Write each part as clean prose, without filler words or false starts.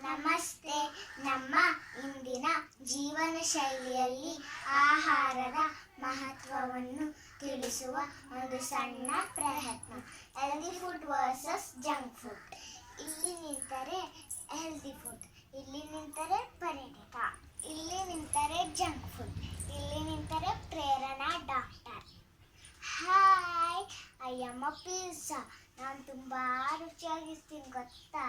ನಮಸ್ತೆ. ನಮ್ಮ ಇಂದಿನ ಜೀವನ ಶೈಲಿಯಲ್ಲಿ ಆಹಾರದ ಮಹತ್ವವನ್ನು ತಿಳಿಸುವ ಒಂದು ಸಣ್ಣ ಪ್ರಯತ್ನ. Healthy food versus junk food. ಇಲ್ಲಿ ನಿಂತರೆ ಹೆಲ್ದಿ ಫುಡ್, ಇಲ್ಲಿ ನಿಂತರೆ ಪರಿಣಿತ, ಇಲ್ಲಿ ನಿಂತರೆ ಜಂಕ್ ಫುಡ್, ಇಲ್ಲಿ ನಿಂತರೆ Prerana doctor. Hi, I am a pizza. ನಾನು ತುಂಬ ರುಚಿಯಾಗಿರ್ತೀನಿ ಗೊತ್ತಾ?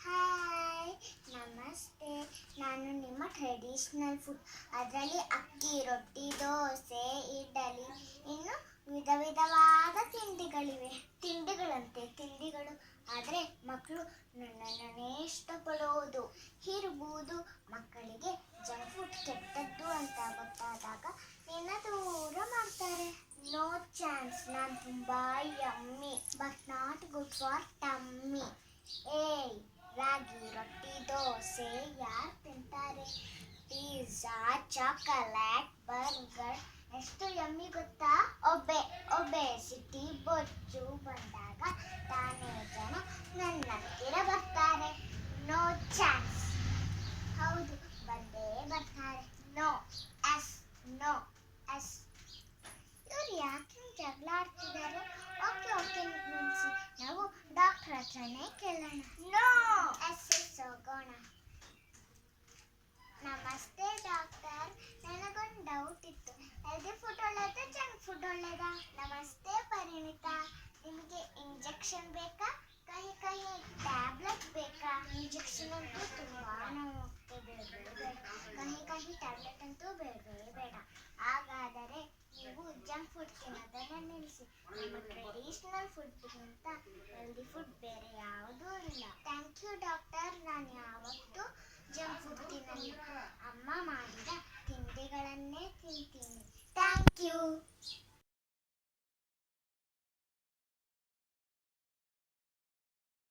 ಹಾಯ್, ನಮಸ್ತೆ. ನಾನು ನಿಮ್ಮ ಟ್ರೆಡಿಷ್ನಲ್ ಫುಡ್, ಅದರಲ್ಲಿ ಅಕ್ಕಿ ರೊಟ್ಟಿ, ದೋಸೆ, ಇಡ್ಲಿ, ಇನ್ನು ವಿಧ ವಿಧವಾದ ತಿಂಡಿಗಳಿವೆ. ತಿಂಡಿಗಳಂತೆ ತಿಂಡಿಗಳು, ಆದರೆ ಮಕ್ಕಳು ನನ್ನನ್ನೇ ಇಷ್ಟಪಡೋದು ಇರಬಹುದು. ಮಕ್ಕಳಿಗೆ ಜಂಕ್ ಫುಡ್ ಕೆಟ್ಟದ್ದು ಅಂತ ಗೊತ್ತಾದಾಗ ನಿನ್ನ ದೂರ ಮಾಡ್ತಾರೆ. No chance. ನಾನು ತುಂಬ yummy but not good for tummy. ಏಯ್, ರಾಗಿ ರೊಟ್ಟಿ, ದೋಸೆ ಯಾರು ತಿಂತಾರೆ? ಪಿಜ್ಜಾ, ಚಾಕೊಲೇಟ್, ಬರ್ಗರ್ ಎಷ್ಟು ಯಮ್ಮಿ ಗೊತ್ತಾ? ಒಬೆಸಿಟಿ ಬೊಜ್ಜು ಬಂದಾಗ ತಾನೇ ಜನ ನನ್ನ ಹತ್ತಿರ ಬರ್ತಾರೆ. No chance. ಹೌದು, ಬಂದೇ ಬರ್ತಾರೆ. No yes, no yes. ಇವ್ರು ಯಾಕೆ ಜಗಳ ಆಡ್ತಿದ್ದಾರೆ? ಓಕೆ ನಿಲ್ಲಿಸಿ, ನಾವು ಡಾಕ್ಟರ್ ಹತ್ರನೇ ಕೇಳೋಣ. ನೋ ಎಸ್ ಹೋಗೋಣ. ನಮಸ್ತೆ ಡಾಕ್ಟರ್, ನನಗೊಂದು ಡೌಟ್ ಇತ್ತು. ಹೆಲ್ದಿ ಫುಡ್ ಒಳ್ಳೆಯದಾ ಜಂಕ್ ಫುಡ್ ಒಳ್ಳೆಯದಾ? ನಮಸ್ತೆ ಪರಿಣಿತಾ, ನಿಮಗೆ ಇಂಜೆಕ್ಷನ್ ಬೇಕಾ ಕಹಿ ಟ್ಯಾಬ್ಲೆಟ್ ಬೇಕಾ? ಇಂಜೆಕ್ಷನ್ ಅಂತೂ ತುಂಬ ನೋವುತ್ತೆ, ಬೇಡ. ಕಹಿ ಟ್ಯಾಬ್ಲೆಟ್ ಅಂತೂ ಬೇಡ. ಹಾಗಾದರೆ ನೀವು ಜಂಕ್ ಫುಡ್ ತಿನ್ನೋದನ್ನು ನಿಲ್ಲಿಸಿ. ನಮ್ಮ ಟ್ರೆಡಿಷನಲ್ ಫುಡ್ಗಿಂತ ಹೆಲ್ದಿ ಫುಡ್ ಬೇರೆ ಯಾವುದೂ ಇಲ್ಲ. Thank you doctor. ನಾನು ಯಾವತ್ತೂ ಜಂಕ್ ಫುಡ್ ತಿನ್ನಲ್ಲ. ಅಮ್ಮ ಮಾಡಿದ ತಿಂಡಿಗಳನ್ನೇ ತಿಂತೀನಿ. Thank you.